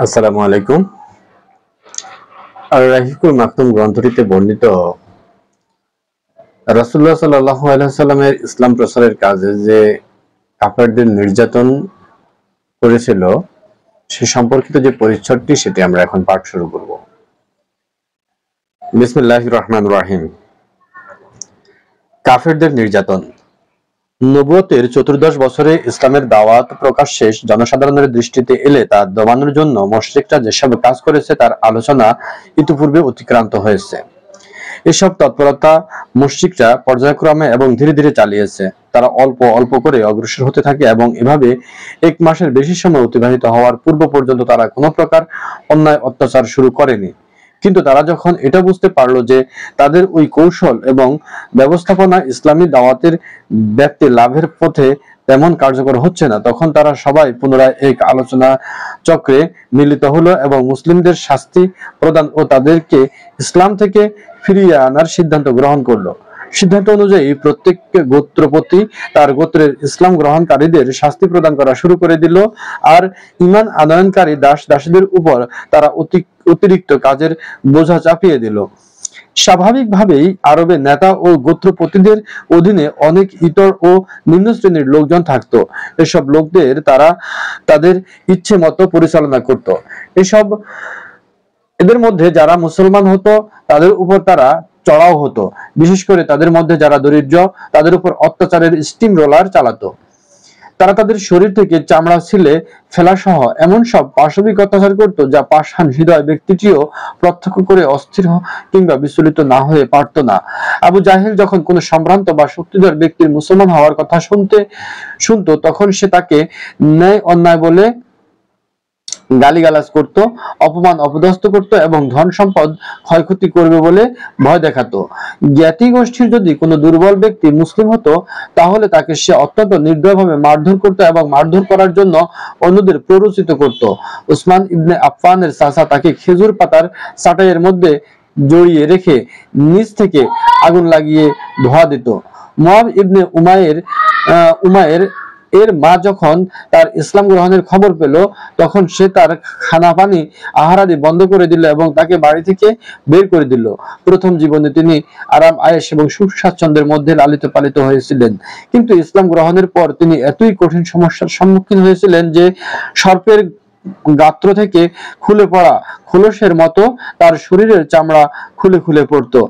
আসসালামু আলাইকুম। আর রাহিকুল মাকতুম গ্রন্থটিতে বর্ণিত রাসূলুল্লাহ সাল্লাল্লাহু আলাইহি সাল্লামের ইসলাম প্রচারের কাজে যে কাফেরদের নির্যাতন করেছিল সে সম্পর্কিত যে পরিচ্ছদটি সেটি আমরা এখন পাঠ শুরু করব। বিসমিল্লাহির রহমানির রহিম। কাফেরদের নির্যাতন। নবুয়তের 14 বছরে ইসলামের দাওয়াত প্রকাশ শেষ জনসাধারণের দৃষ্টিতে এলে তা দমানোর জন্য মুশরিকরা যেসব কাজ করেছে তার আলোচনা ইতিপূর্বে অতিক্রান্ত হয়েছে। এসব তৎপরতা মুশরিকরা পর্যায়ক্রমে এবং ধীরে ধীরে চালিয়েছে। তারা অল্প অল্প করে অগ্রসর হতে থাকে এবং এভাবে 1 মাসের বেশি সময় অতিবাহিত হওয়ার পূর্ব পর্যন্ত তারা কোনো প্রকার অন্যায় অত্যাচার শুরু করেনি। কিন্তু তারা যখন এটা বুঝতে পারল যে তাদের ওই কৌশল এবং ব্যবস্থাপনা ইসলামী দাওয়াতের ব্যাপ্তি লাভের পথে তেমন কার্যকর হচ্ছে না, তখন তারা সবাই পুনরায় এক আলোচনা চক্রে মিলিত হলো এবং মুসলিমদের শাস্তি প্রদান ও তাদেরকে ইসলাম থেকে ফিরিয়ে আনার সিদ্ধান্ত গ্রহণ করলো। সিদ্ধান্ত অনুযায়ী প্রত্যেক গোত্রপতি তার গোত্রের ইসলাম গ্রহণকারীদের শাস্তি প্রদান করা শুরু করে দিল, আর ঈমান আনয়নকারী দাস দাসীদের উপর তারা অতিরিক্ত কাজের বোঝা চাপিয়ে দিল। স্বাভাবিকভাবেই আরবে নেতা ও গোত্রপতিদের অধীনে অনেক ইতর ও নিম্ন শ্রেণীর লোকজন থাকতো। এসব লোকদের তারা তাদের ইচ্ছে মতো পরিচালনা করত। এদের মধ্যে যারা মুসলমান হতো তাদের উপর তারা চড়াও হতো। বিশেষ করে তাদের মধ্যে যারা দরিদ্র তাদের উপর অত্যাচারের স্টিম রোলার চালাতো। তারা তাদের শরীর থেকে চামড়া ছিলে ফেলা সহ এমন সব পাশবিক অত্যাচার করত যা পাষাণ হৃদয় ব্যক্তিটিও প্রত্যক্ষ করে অস্থির কিংবা বিচলিত না হয়ে পারত না। আবু জাহেল যখন কোনো সম্ভ্রান্ত বা শক্তিধর ব্যক্তির মুসলমান হওয়ার কথা শুনতো তখন সে তাকে ন্যায় অন্যায় বলে গালিগালাজ করত, অপমান অপদস্থ করত এবং ধন সম্পদ ক্ষয়ক্ষতি করবে বলে ভয় দেখাতো। জ্ঞাতি গোষ্ঠীর যদি কোনো দুর্বল ব্যক্তি মুসলিম হতো তাহলে তাকে সে অত্যন্ত নির্দয়ভাবে মারধর করত এবং মারধর করার জন্য অন্যদের প্ররোচিত করত। উসমান ইবনে আফফানের চাচা তাকে খেজুর পাতার চাটাইয়ের মধ্যে জড়িয়ে রেখে নিচ থেকে আগুন লাগিয়ে ধোঁয়া দিত। মুআব ইবনে উমায়ের এর মা যখন তার ইসলাম গ্রহণের খবর পেল তখন সে তার খানা পানি আহারাদি বন্ধ করে দিল এবং তাকে বাড়ি থেকে বের করে দিল। প্রথম জীবনে তিনি আরাম আয়েশ এবং সুখ স্বাচ্ছন্দ্যের মধ্যে লালিত পালিত হয়েছিলেন, কিন্তু ইসলাম গ্রহণের পর তিনি এতই কঠিন সমস্যার সম্মুখীন হয়েছিলেন যে সর্পের গাত্র থেকে খুলে পড়া খোলসের মতো তার শরীরের চামড়া খুলে খুলে পড়তো।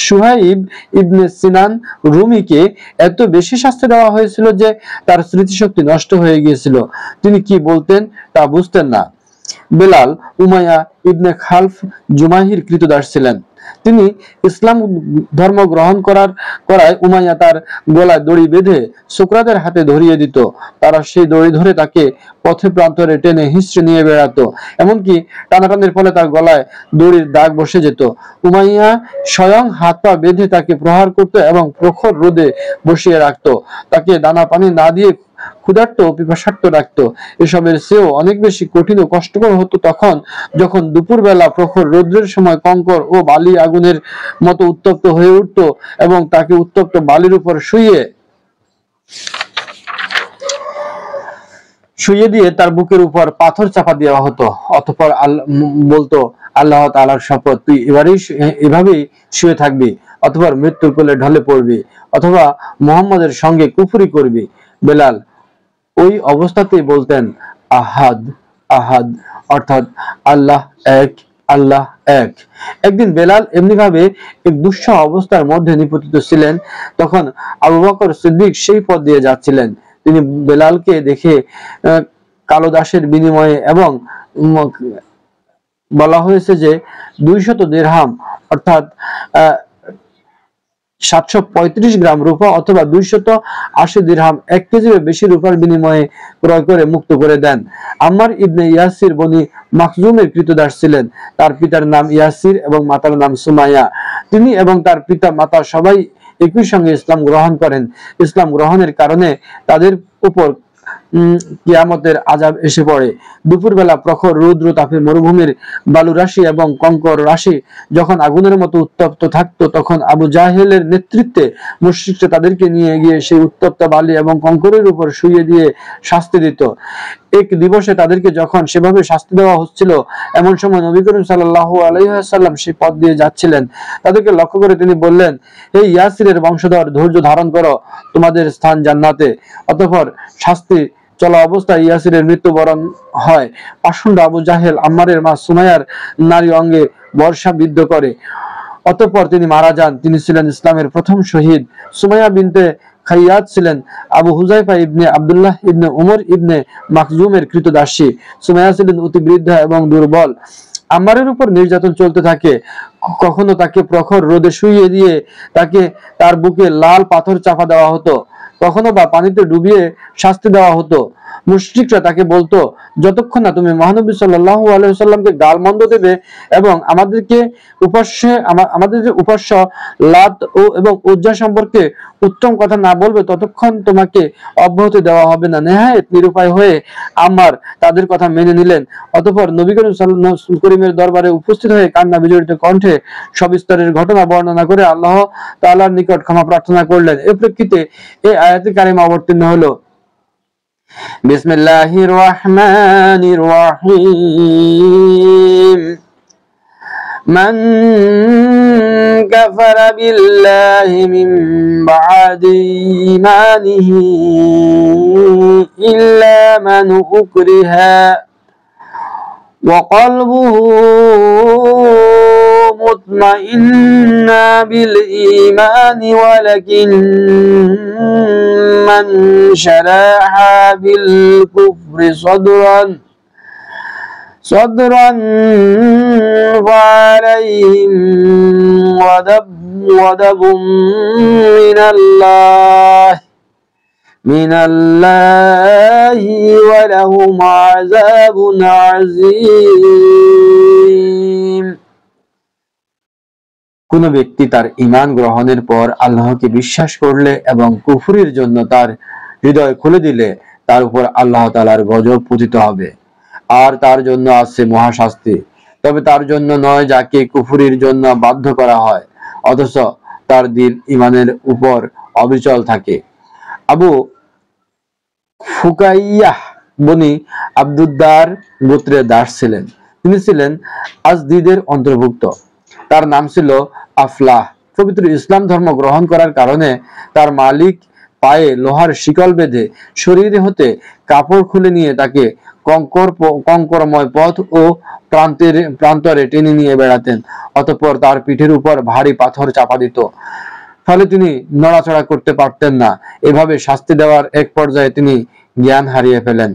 সুহাইব ইবনে সিনান রুমিকে এত বেশি শাস্তি দেওয়া হয়েছিল যে তার স্মৃতিশক্তি নষ্ট হয়ে গিয়েছিল, তিনি কি বলতেন তা বুঝতেন না। বেলাল উমাইয়া ইবনে খালফ জুমাহির কৃতদাস ছিলেন। তিনি ইসলাম ধর্ম গ্রহণ করায় উমাইয়া তার গলায় দড়ি বেঁধে ছোকরাদের হাতে ধরিয়ে দিত। তারা সেই দড়ি ধরে তাকে পথে প্রান্তরে টেনে হিঁচড়ে নিয়ে বেড়াতো, এমনকি টানাটানির ফলে তার গলায় দড়ির দাগ বসে যেত। উমাইয়া স্বয়ং হাত পা বেঁধে তাকে প্রহার করত এবং প্রখর রোদে বসিয়ে রাখতো। তাকে দানা পানি না দিয়ে ক্ষুধার্ত ও পিপাসার্ত রাখতো। এসবের চেয়েও অনেক বেশি কঠিন ও কষ্টকর হতো তখন যখন দুপুরবেলা প্রখর রৌদ্রের সময় কঙ্কর ও বালি আগুনের মতো উত্তপ্ত হয়ে উঠত এবং তাকে উত্তপ্ত বালির উপর শুইয়ে দিয়ে তার বুকের উপর পাথর চাপা দেওয়া হতো। অতঃপর বলতো, আল্লাহ তাআলার শপথ, তুই এভাবেই শুয়ে থাকবি, অথবা মৃত্যুর কোলে ঢলে পড়বি, অথবা মুহাম্মাদের সঙ্গে কুফরি করবি। বেলাল ওই অবস্থাতেই বলতেন, আহাদ আহাদ, অর্থাৎ আল্লাহ এক, আল্লাহ এক। একদিন বেলাল এমনিভাবে এক দুঃসহ অবস্থার মধ্যে নিপতিত ছিলেন, তখন আবু বকর সিদ্দিক সেই পথ দিয়ে যাচ্ছিলেন। তিনি বেলালকে দেখে কালো দাসের বিনিময়ে এবং বলা হয়েছে যে 200 দিরহাম অর্থাৎ 735 গ্রাম রূপা অথবা 280 দিরহাম 1 কেজির বেশি রূপার বিনিময়ে ক্রয় করে মুক্ত করে দেন। আম্মার ইবনে ইয়াসির বনি মাখজুমের কৃতদাস ছিলেন। তার পিতার নাম ইয়াসির এবং মাতার নাম সুমাইয়া। তিনি এবং তার পিতা মাতা সবাই একই সঙ্গে ইসলাম গ্রহণ করেন। ইসলাম গ্রহণের কারণে তাদের উপর কিয়ামতের আযাব এসে পড়ে। দুপুরবেলা প্রখর রৌদ্র তাপে মরুভূমির বালু রাশি এবং কঙ্কর রাশি যখন আগুনের মতো উত্তপ্ত থাকতো, তখন আবু জাহেলের নেতৃত্বে মুশরিকরা তাদেরকে নিয়ে গিয়ে সেই উত্তপ্ত বালি এবং কঙ্করের উপর শুইয়ে দিয়ে শাস্তি দিত। এক দিবসে তাদেরকে যখন সেভাবে শাস্তি দেওয়া হচ্ছিল, এমন সময় নবী করিম সাল্লাল্লাহু আলাইহি ওয়াসাল্লাম সেই পথ দিয়ে যাচ্ছিলেন। তাদেরকে লক্ষ্য করে তিনি বললেন, হে ইয়াসিরের বংশধর, ধৈর্য ধারণ করো, তোমাদের স্থান জান্নাতে। অতঃপর শাস্তি চলা অবস্থায় ইয়াসিরের মৃত্যুবরণ হয়। পাষণ্ড আবু জাহেল আম্মারের মা সুমাইয়ার নারী অঙ্গে বর্ষা বিদ্ধ করে। অতঃপর তিনি মারা যান। তিনি ছিলেন ইসলামের প্রথম শহীদ। সুমাইয়া বিনতে খাইয়াত ছিলেন আবু হুজাইফা ইবনে আব্দুল্লাহ ইবনে উমর ইবনে মাখজুমের কৃতদাসী। সুমাইয়া ছিলেন অতি বৃদ্ধা এবং দুর্বল। আম্মারের উপর নির্যাতন চলতে থাকে। কখনো তাকে প্রখর রোদে শুইয়ে দিয়ে তাকে তার বুকে লাল পাথর চাপা দেওয়া হতো, কখনো বা পানিতে ডুবিয়ে শাস্তি দেওয়া হতো। মুশরিকরা তাকে বলতো, যতক্ষণ না তুমি মহানবী সাল্লাল্লাহু আলাইহি ওয়াসাল্লামকে গালমন্দ দেবে এবং আমাদের উপাস্য লাত এবং উজ্জা সম্পর্কে উত্তম কথা না বলবে, ততক্ষণ তোমাকে অব্যাহতি দেওয়া হবে না। নেহায়েত নিরুপায় হয়ে আম্মার তাদের কথা মেনে নিলেন। অতঃপর নবী করিমের দরবারে উপস্থিত হয়ে কান্না বিজড়িত কণ্ঠে সবিস্তারের ঘটনা বর্ণনা করে আল্লাহ তাআলার নিকট ক্ষমা প্রার্থনা করলেন। এর প্রেক্ষিতে এই আয়াতে কারিমা অবতীর্ণ হলো। বিসমিল্লাহির রহমানির রহিম। মান কাফারা বিল্লাহি মিন বাদি ঈমানিহি ইল্লা মান উকরিহা ওয়া কলবুহু মুতমাইন্না বিল ঈমানি ওয়ালাকিন মান শারাহা বিল কুফরি صدرا فعليهم غضب من الله ولهم عذاب عظيم। কোন ব্যক্তি তার ঈমান গ্রহণের পর আল্লাহকে বিশ্বাস করলে এবং কুফরির জন্য তার হৃদয় খুলে দিলে, তার উপর আল্লাহ তাআলার গজব পতিত হবে আর তার জন্য আছে মহাশাস্তি। তবে তার জন্য নয় যাকে কুফরির জন্য বাধ্য করা হয় অথচ তার দিল ঈমানের উপর অবিচল থাকে। আবু ফুকাইয়াহ বনি আব্দুদ্দার গোত্রের দাস ছিলেন। তিনি ছিলেন আজদিদের অন্তর্ভুক্ত। তার নাম ছিল আফলাহ। পবিত্র ইসলাম ধর্ম গ্রহণ করার কারণে তার মালিক পায়ে লোহার শিকল বেঁধে শরীর হতে কাপড় খুলে নিয়ে তাকে কঙ্করময় পথ ও প্রান্তরে টেনে নিয়ে বেড়াতেন। অতঃপর তার পিঠের উপর ভারী পাথর চাপা দিত, ফলে তিনি নড়াচড়া করতে পারতেন না। এভাবে শাস্তি দেওয়ার এক পর্যায়ে তিনি জ্ঞান হারিয়ে ফেলেন।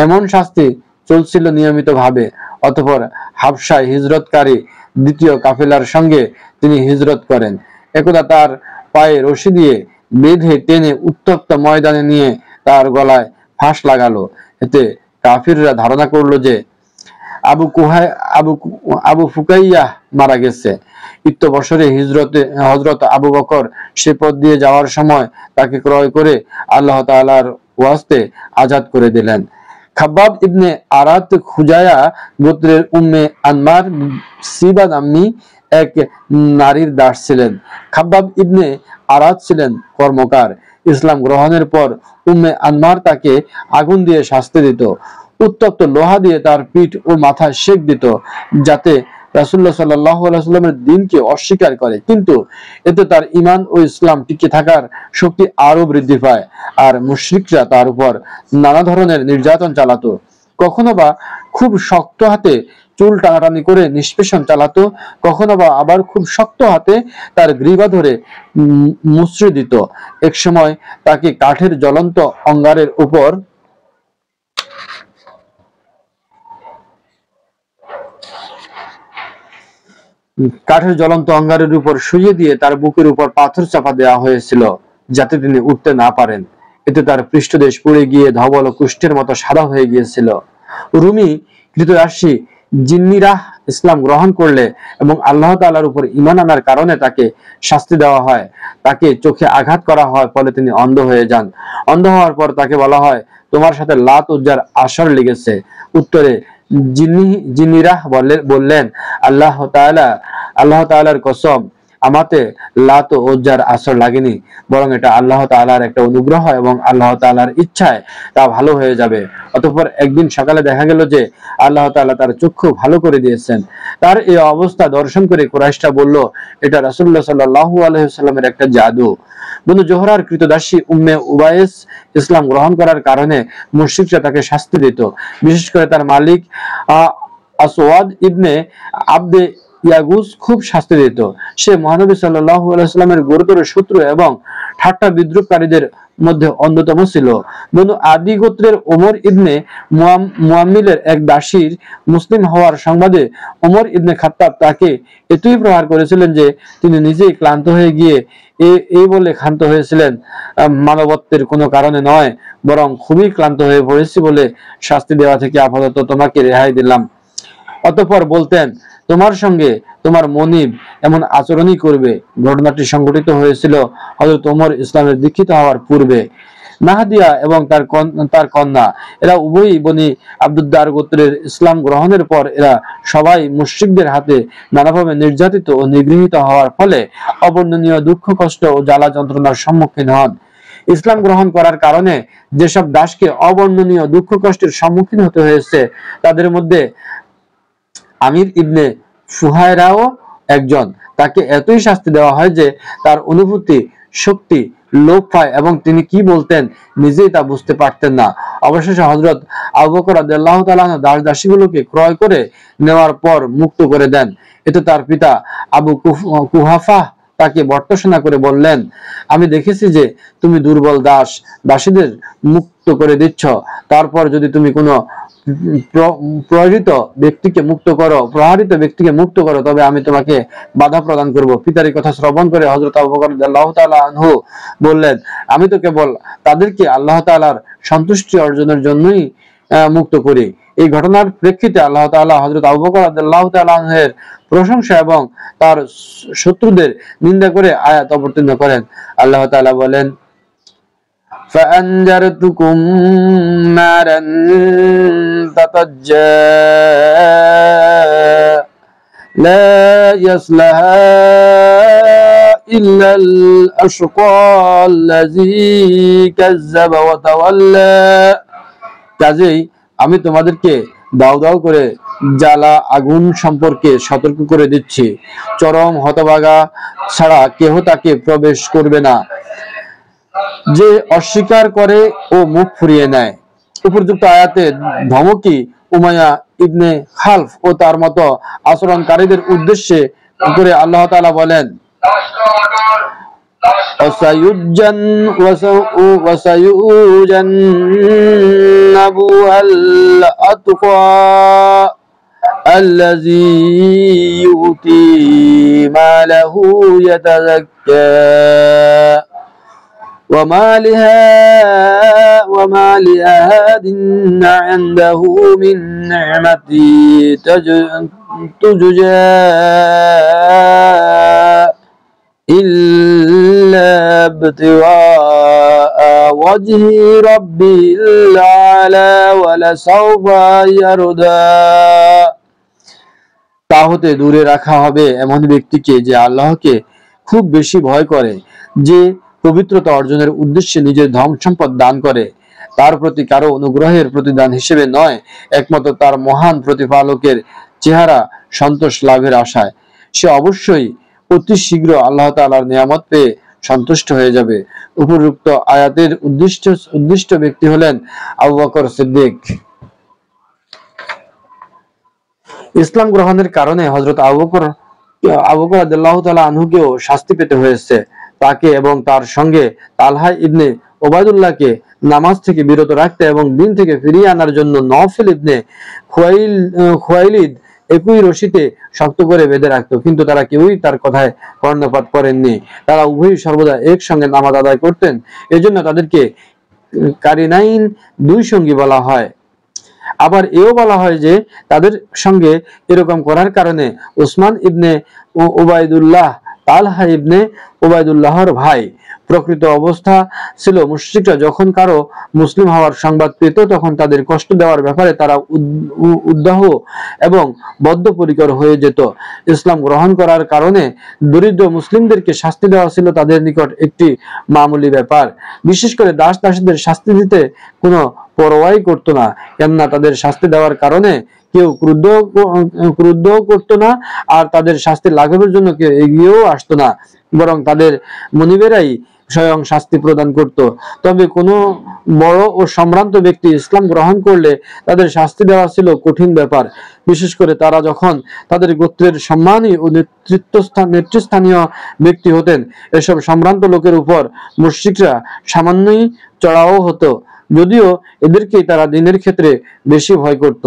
এমন শাস্তি চলছিল নিয়মিত ভাবে। অতঃপর হাবশায় হিজরতকারী দ্বিতীয় কাফেলার সঙ্গে তিনি হিজরত করেন। একদা তার পায়ে রশি দিয়ে বেঁধে টেনে উত্তপ্ত ময়দানে নিয়ে তার গলায় ফাঁস লাগালো। এতে কাফিররা ধারণা করলো যে আবু ফুকাইয়াহ মারা গেছে। বছরে হযরত আবু বকর সে পথ দিয়ে যাওয়ার সময় তাকে ক্রয় করে আল্লাহ তাআলার ওয়াস্তে আজাদ করে দিলেন। খাব্বাব ইবনে আরাত খুজায়া গোত্রের উম্মে আনমার সিবা নাম্নী এক নারীর দাস ছিলেন। খাব্বাব ইবনে আরাত ছিলেন কর্মকার। ইসলাম গ্রহণের পর উম্মে আনমার তাকে আগুন দিয়ে শাস্তি দিত, উত্তপ্ত লোহা দিয়ে তার পিঠ ও মাথা সেক দিত, যাতে রাসূলুল্লাহ সাল্লাল্লাহু আলাইহি ওয়াসাল্লামের দ্বীনকে অস্বীকার করে। কিন্তু এতে তার ঈমান ও ইসলাম টিকে থাকার শক্তি আরো বৃদ্ধি পায়। আর মুশরিকরা তার উপর নানা ধরনের নির্যাতন চালাতো। কখনো বা খুব শক্ত হাতে চুল টানাটানি করে নিষ্পেষণ চালাতো, কখনো বা আবার খুব শক্ত হাতে তার গ্রীবা ধরে মুচড়ে দিত। এক সময় তাকে কাঠের জ্বলন্ত অঙ্গারের উপর শুইয়ে দিয়ে তার বুকের উপর পাথর চাপা দেওয়া হয়েছিল, যাতে তিনি উঠতে না পারেন। এতে তার পৃষ্ঠদেশ পুড়ে গিয়ে ধবল ও কুষ্ঠের মতো সাদা হয়ে গিয়েছিল। রুমি কৃতদাসী জিন্নিরা ইসলাম গ্রহণ করলে এবং আল্লাহ তাআলার উপর ঈমান আনার কারণে তাকে শাস্তি দেওয়া হয়। তাকে চোখে আঘাত করা হয়, ফলে তিনি অন্ধ হয়ে যান। অন্ধ হওয়ার পর তাকে বলা হয়, তোমার সাথে লাত উজ্জার আসর লেগেছে? উত্তরে জিন্নিরা বললেন, আল্লাহ তাআলার কসম, আমাতে লাত ও উজ্জার আসর লাগেনি, বরং এটা আল্লাহ তাআলার একটা অনুগ্রহ এবং আল্লাহ তাআলার ইচ্ছায় তা ভালো হয়ে যাবে। অতঃপর একদিন সকালে দেখা গেল যে আল্লাহ তাআলা তার চক্ষু ভালো করে দিয়েছেন। তার এই অবস্থা দর্শন করে কুরাইশরা বলল, এটা রাসূলুল্লাহ সাল্লাল্লাহু আলাইহি ওয়াসাল্লামের একটা জাদু। বনু জোহরার কৃতদাসী উম্মে উবাইস ইসলাম গ্রহণ করার কারণে মুশরিকরা তাকে শাস্তি দিত। বিশেষ করে তার মালিক আসওয়াদ ইবনে আবদে ইয়াগুস খুব শাস্তি দিত। সে মহানবী সাল্লাল্লাহু আলাইহি ওয়াসাল্লামের গুরুতর শত্রু এবং ঠাট্টা বিদ্রুপকারীদের মধ্যে অন্যতম ছিল। বনু আদি গোত্রের ওমর ইবনে মুয়াম্মিলের এক দাসীর মুসলিম হওয়ার সংবাদে ওমর ইবনে খাত্তাব তাকে এতই প্রহার করেছিলেন যে তিনি নিজেই ক্লান্ত হয়ে গিয়ে এই বলে ক্ষান্ত হয়েছিলেন, মানবত্বের কোনো কারণে নয়, বরং খুবই ক্লান্ত হয়ে পড়েছি বলে শাস্তি দেওয়া থেকে আপাতত তোমাকে রেহাই দিলাম। অতঃপর বলতেন, তোমার সঙ্গে তোমার মনিব এমন আচরণই করবে। ঘটনাটি সংঘটিত হয়েছিল হযরত ওমর ইসলামের দীক্ষিত হওয়ার পূর্বে। নাহদিয়া এবং তার কন্যা এরা উভয়ই বনি আব্দুদ্দার গোত্রের। ইসলাম গ্রহণের পর এরা সবাই মুশরিকদের হাতে নানাভাবে নির্যাতিত ও নিগৃহীত হওয়ার ফলে অবর্ণনীয় দুঃখ কষ্ট ও জ্বালা যন্ত্রণার সম্মুখীন হন। ইসলাম গ্রহণ করার কারণে যেসব দাসকে অবর্ণনীয় দুঃখ কষ্টের সম্মুখীন হতে হয়েছে তাদের মধ্যে আমির ইবনে ফুহায়রাও একজন। তাকে এতই শাস্তি দেওয়া হয় যে তার অনুভূতি শক্তি লোপ পায় এবং তিনি কি বলতেন নিজেই তা বুঝতে পারতেন না। অবশেষে হযরত আবু বকর রাদিয়াল্লাহু তাআলা দাস দাসীগুলোকে ক্রয় করে নেওয়ার পর মুক্ত করে দেন। এতে তার পিতা আবু কুহাফা তাকে ভর্ৎসনা করে বললেন, আমি দেখেছি যে তুমি দুর্বল দাস দাসীদের মুক্ত করে দিচ্ছ, তারপর যদি তুমি কোনো প্রহরিত ব্যক্তিকে মুক্ত করো তবে আমি তোমাকে বাধা প্রদান করব। পিতার কথা শ্রবণ করে হযরত আবু বকর রাদিয়াল্লাহু তাআলা আনহু বললেন, আমি তো কেবল তাদেরকে আল্লাহ তাআলার সন্তুষ্টি অর্জনের জন্যই মুক্ত করি। এই ঘটনার প্রেক্ষিতে আল্লাহ তাআলা হযরত আবু বকর রাদিয়াল্লাহু তাআলা আনহুর প্রশংসা এবং তার শত্রুদের নিন্দা করে আয়াত অবতীর্ণ করেন। আল্লাহ তাআলা বলেন, فأنذرتكم نارا تتجى لا يصلها إلا الأشقى الذي كذب وتولى। কাজেই আমি তোমাদেরকে দাও দাও করে জ্বালা আগুন সম্পর্কে সতর্ক করে দিচ্ছি। চরম হতভাগা ছাড়া কেহ তাকে প্রবেশ করবে না, যে অস্বীকার করে ও মুখ ফুরিয়ে নেয়। উপযুক্ত আয়াতে ধমকি উমাইয়া ইবনে খালফ ও তার মতো আচরণকারীদের উদ্দেশ্যে করে আল্লাহ তাআলা বলেন, الذي يؤتي ماله يتزكى وما لأحد عنده من نعمة تجزى إلا ابتغاء وجه ربه الأعلى ولسوف يرضى। তা হতে দূরে রাখা হবে এমন ব্যক্তিকে যে আল্লাহকে খুব বেশি ভয় করে, যে পবিত্রতা অর্জনের উদ্দেশ্যে নিজের ধন সম্পদ দান করে, তার প্রতি কারো অনুগ্রহের প্রতিদান হিসেবে নয়, একমাত্র তার মহান প্রতিপালকের চেহারা সন্তোষ লাভের আশায়। সে অবশ্যই অতি শীঘ্র আল্লাহ তাআলার নিয়ামত পেয়ে সন্তুষ্ট হয়ে যাবে। উপরোক্ত আয়াতের উদ্দিষ্ট ব্যক্তি হলেন আবু বকর সিদ্দিক। ইসলাম গ্রহণের কারণে হযরত আবু বকর রাদিয়াল্লাহু তাআলা আনহুকেও শাস্তি পেতে হয়েছে। তাকে এবং তার সঙ্গে তালহা ইবনে ওবায়দুল্লাহকে নামাজ থেকে বিরত রাখতে এবং দিন থেকে ফিরিয়ে আনার জন্য নওফল ইবনে খুয়াইলিদ একই রশিতে শক্ত করে বেঁধে রাখত, কিন্তু তারা কেউই তার কথায় কর্ণপাত করেননি। তারা উভয়ই সর্বদা একসঙ্গে নামাজ আদায় করতেন। এজন্য তাদেরকে কারিনাইন, দুই সঙ্গী বলা হয়। আবার এও বলা হয় যে তাদের সঙ্গে এরকম করার কারণে উসমান ইবনে ওবায়দুল্লাহ তালহা ইবনে ওবায়দুল্লাহর ভাই প্রকৃত অবস্থা ছিল মুশরিকরা যখন কারো মুসলিম হওয়ার সংবাদ পেত তখন তাদের কষ্ট দেওয়ার ব্যাপারে তারা উদ্দাহ এবং বদ্ধপরিকর হয়ে যেত। ইসলাম গ্রহণ করার কারণে দরিদ্র মুসলিমদেরকে শাস্তি দেওয়া ছিল তাদের নিকট একটি মামুলি ব্যাপার। বিশেষ করে দাস দাসীদের শাস্তি দিতে কোনো পরোয়াই করতো না, কেননা তাদের শাস্তি দেওয়ার কারণে কেউ ক্রুদ্ধ করতো না, আর তাদের শাস্তি লাঘবের জন্য কেউ এগিয়েও আসতো না, বরং তাদের মনিবেরাই স্বয়ং শাস্তি প্রদান করত। তবে কোনো বড় ও সম্ভ্রান্ত ব্যক্তি ইসলাম গ্রহণ করলে তাদের শাস্তি দেওয়া ছিল কঠিন ব্যাপার, বিশেষ করে তারা যখন তাদের গোত্রের সম্মানী ও নেতৃস্থানীয় ব্যক্তি হতেন। এসব সম্ভ্রান্ত লোকের উপর মুশরিকরা সামান্যই চড়াও হতো, যদিও এদেরকেই তারা দিনের ক্ষেত্রে বেশি ভয় করত।